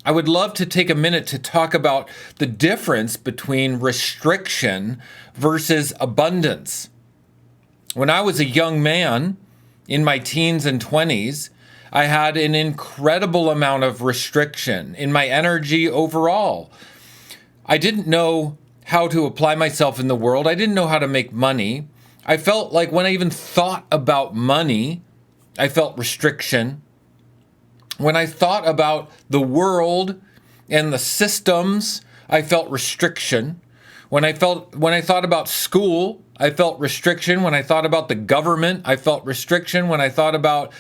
I would love to take a minute to talk about the difference between restriction versus abundance. When I was a young man in my teens and 20s, I had an incredible amount of restriction in my energy overall. I didn't know how to apply myself in the world. I didn't know how to make money. I felt like when I even thought about money, I felt restriction. When I thought about the world and the systems, I felt restriction. When I thought about school, I felt restriction. When I thought about the government, I felt restriction. When I thought about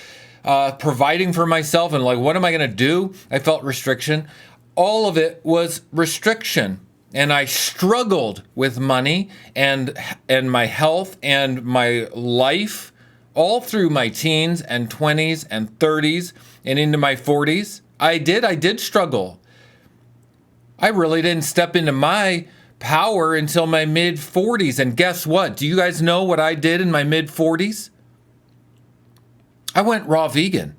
providing for myself and like, what am I going to do? I felt restriction. All of it was restriction. And I struggled with money and my health and my life all through my teens and 20s and 30s and into my 40s. I did struggle. I really didn't step into my power until my mid 40s. And guess what? Do you guys know what I did in my mid 40s? I went raw vegan.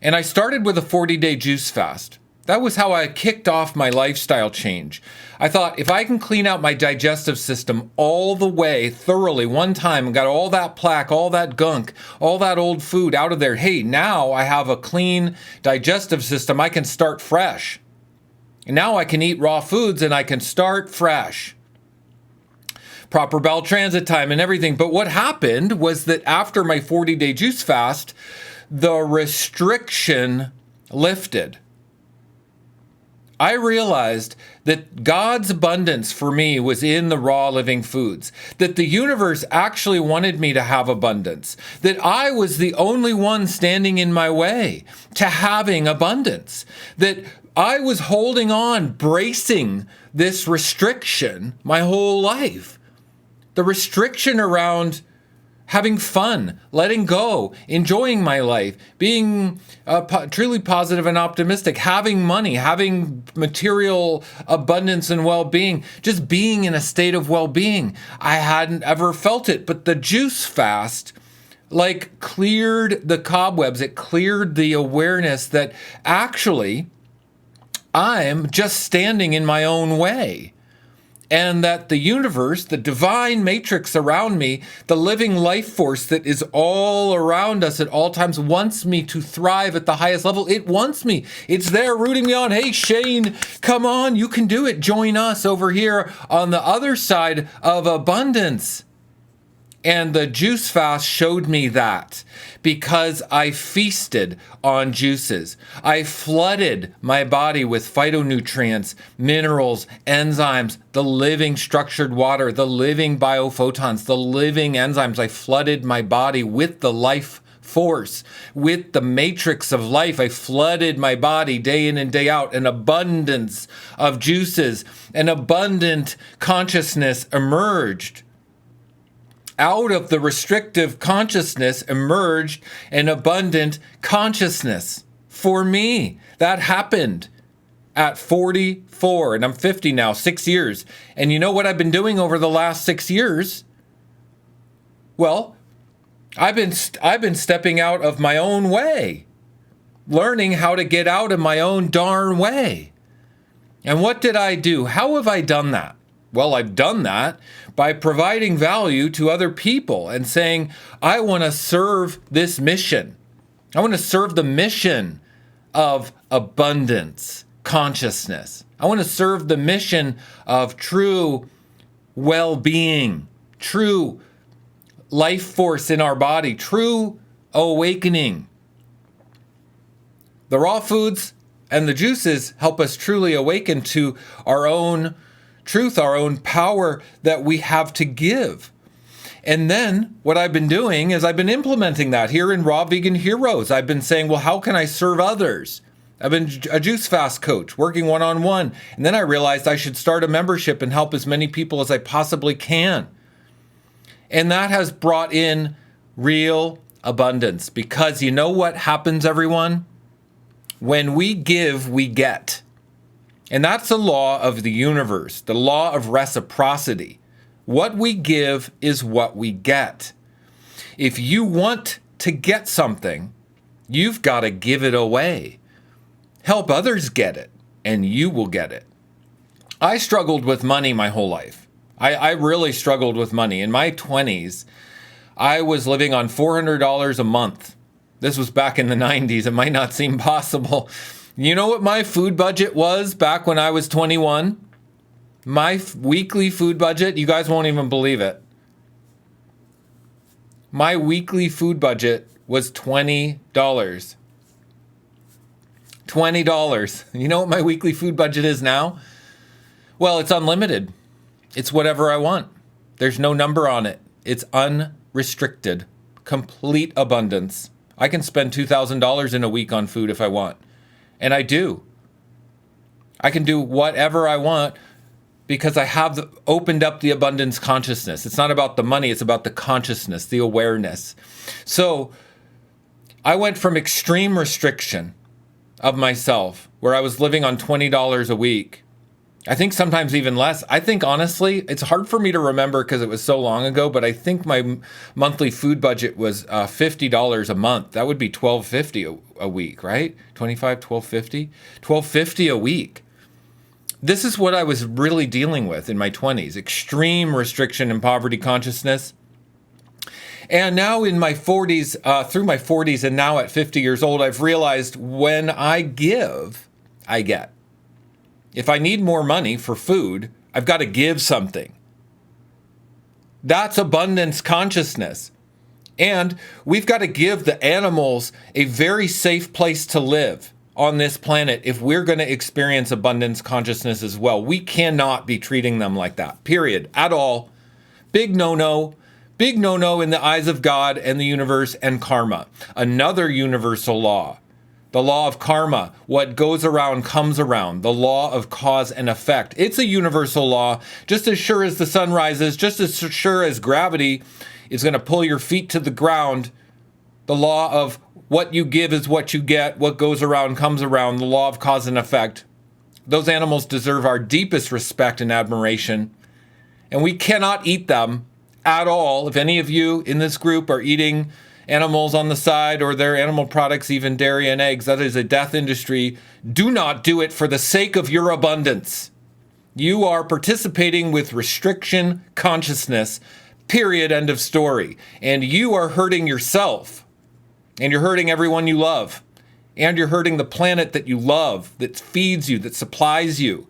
And I started with a 40-day juice fast. That was how I kicked off my lifestyle change. I thought, if I can clean out my digestive system all the way thoroughly one time and got all that plaque, all that gunk, all that old food out of there, hey, now I have a clean digestive system. I can start fresh. And now I can eat raw foods and I can start fresh. Proper bowel transit time and everything. But what happened was that after my 40-day juice fast, the restriction lifted. I realized that God's abundance for me was in the raw living foods, that the universe actually wanted me to have abundance, that I was the only one standing in my way to having abundance, that I was holding on, bracing this restriction my whole life. The restriction around having fun, letting go, enjoying my life, being truly positive and optimistic, having money, having material abundance and well-being, just being in a state of well-being. I hadn't ever felt it, but the juice fast like cleared the cobwebs. It cleared the awareness that actually I'm just standing in my own way. And that the universe, the divine matrix around me, the living life force that is all around us at all times wants me to thrive at the highest level. It wants me. It's there rooting me on. Hey, Shane, come on, you can do it. Join us over here on the other side of abundance. And the juice fast showed me that because I feasted on juices. I flooded my body with phytonutrients, minerals, enzymes, the living structured water, the living biophotons, the living enzymes. I flooded my body with the life force, with the matrix of life. I flooded my body day in and day out. An abundance of juices, an abundant consciousness emerged. Out of the restrictive consciousness emerged an abundant consciousness. For me, that happened at 44, and I'm 50 now, 6 years. And you know what I've been doing over the last 6 years? Well, I've been stepping out of my own way, learning how to get out of my own darn way. And what did I do? How have I done that? Well, I've done that by providing value to other people and saying, I want to serve this mission. I want to serve the mission of abundance, consciousness. I want to serve the mission of true well-being, true life force in our body, true awakening. The raw foods and the juices help us truly awaken to our own truth, our own power that we have to give. And then what I've been doing is I've been implementing that here in Raw Vegan Heroes. I've been saying, well, how can I serve others? I've been a juice fast coach working one-on-one. And then I realized I should start a membership and help as many people as I possibly can. And that has brought in real abundance because you know what happens, everyone? When we give, we get. And that's the law of the universe, the law of reciprocity. What we give is what we get. If you want to get something, you've got to give it away. Help others get it, and you will get it. I struggled with money my whole life. I really struggled with money. In my 20s, I was living on $400 a month. This was back in the 90s. It might not seem possible. You know what my food budget was back when I was 21? My weekly food budget, you guys won't even believe it. My weekly food budget was $20. $20. You know what my weekly food budget is now? Well, it's unlimited. It's whatever I want. There's no number on it. It's unrestricted. Complete abundance. I can spend $2,000 in a week on food if I want. And I do. I can do whatever I want because I have opened up the abundance consciousness. It's not about the money. It's about the consciousness, the awareness. So I went from extreme restriction of myself, where I was living on $20 a week. I think sometimes even less. I think honestly, it's hard for me to remember because it was so long ago, but I think my monthly food budget was $50 a month. That would be $12.50 a week, right? 25, $12.50? $12.50 a week. This is what I was really dealing with in my 20s. Extreme restriction and poverty consciousness. And now in my 40s, through my 40s and now at 50 years old, I've realized when I give, I get. If I need more money for food, I've got to give something. That's abundance consciousness. And we've got to give the animals a very safe place to live on this planet if we're going to experience abundance consciousness as well. We cannot be treating them like that, period, at all. Big no-no. Big no-no in the eyes of God and the universe and karma. Another universal law. The law of karma. What goes around comes around. The law of cause and effect. It's a universal law. Just as sure as the sun rises, just as sure as gravity is going to pull your feet to the ground. The law of what you give is what you get. What goes around comes around. The law of cause and effect. Those animals deserve our deepest respect and admiration. And we cannot eat them at all. If any of you in this group are eating animals on the side or their animal products, even dairy and eggs, that is a death industry. Do not do it for the sake of your abundance. You are participating with restriction consciousness, period, end of story. And you are hurting yourself. And you're hurting everyone you love. And you're hurting the planet that you love, that feeds you, that supplies you,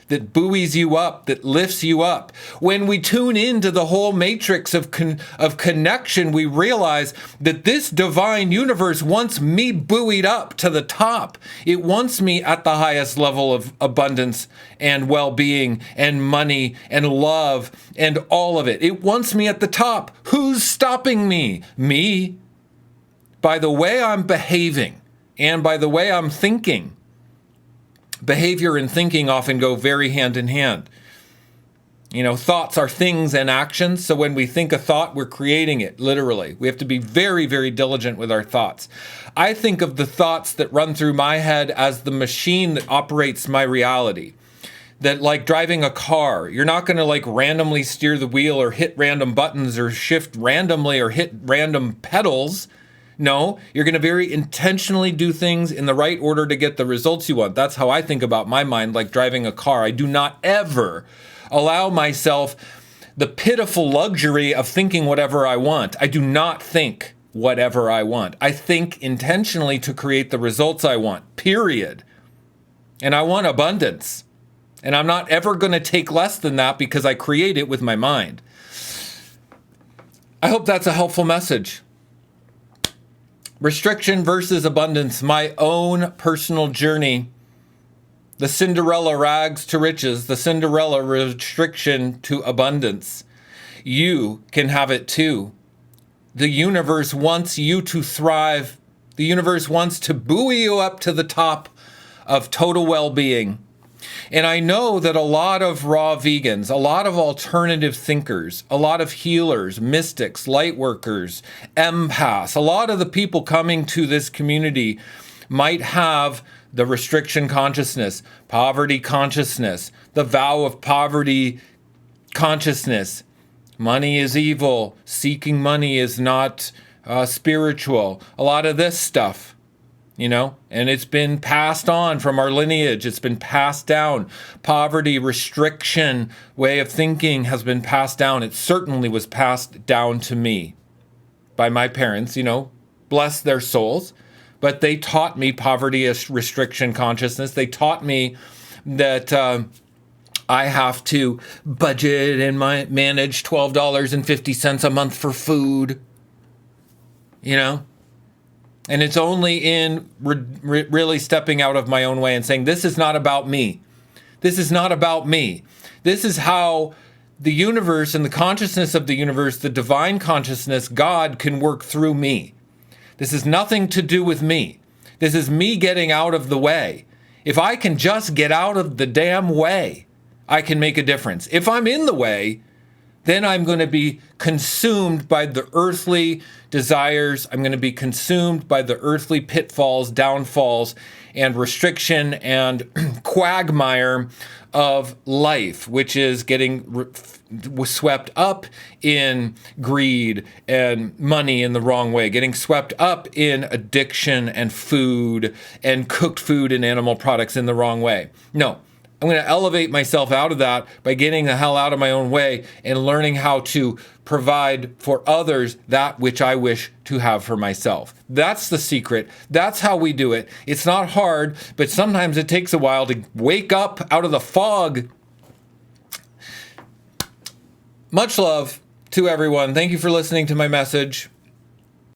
that buoys you up, that lifts you up. When we tune into the whole matrix of connection, we realize that this divine universe wants me buoyed up to the top. It wants me at the highest level of abundance and well-being and money and love and all of it. It wants me at the top. Who's stopping me? Me. By the way I'm behaving and by the way I'm thinking. Behavior and thinking often go very hand in hand. You know, thoughts are things and actions. So when we think a thought, we're creating it, literally. We have to be very, very diligent with our thoughts. I think of the thoughts that run through my head as the machine that operates my reality. That like driving a car, you're not going to like randomly steer the wheel or hit random buttons or shift randomly or hit random pedals. No, you're going to very intentionally do things in the right order to get the results you want. That's how I think about my mind, like driving a car. I do not ever allow myself the pitiful luxury of thinking whatever I want. I do not think whatever I want. I think intentionally to create the results I want, period. And I want abundance. And I'm not ever going to take less than that because I create it with my mind. I hope that's a helpful message. Restriction versus abundance, my own personal journey. The Cinderella rags to riches, the Cinderella restriction to abundance. You can have it too. The universe wants you to thrive. The universe wants to buoy you up to the top of total well-being. And I know that a lot of raw vegans, a lot of alternative thinkers, a lot of healers, mystics, light workers, empaths, a lot of the people coming to this community might have the restriction consciousness, poverty consciousness, the vow of poverty consciousness. Money is evil. Seeking money is not spiritual. A lot of this stuff. and it's been passed on from our lineage. It's been passed down. Poverty, restriction, way of thinking has been passed down. It certainly was passed down to me by my parents, bless their souls. But they taught me poverty as restriction consciousness. They taught me that I have to budget and manage $12.50 a month for food, And it's only in really stepping out of my own way and saying, this is not about me. This is not about me. This is how the universe and the consciousness of the universe, the divine consciousness, God, can work through me. This is nothing to do with me. This is me getting out of the way. If I can just get out of the damn way, I can make a difference. If I'm in the way, then I'm going to be consumed by the earthly desires. I'm going to be consumed by the earthly pitfalls, downfalls, and restriction and quagmire of life, which is getting swept up in greed and money in the wrong way, getting swept up in addiction and food and cooked food and animal products in the wrong way. No. I'm going to elevate myself out of that by getting the hell out of my own way and learning how to provide for others that which I wish to have for myself. That's the secret. That's how we do it. It's not hard, but sometimes it takes a while to wake up out of the fog. Much love to everyone. Thank you for listening to my message.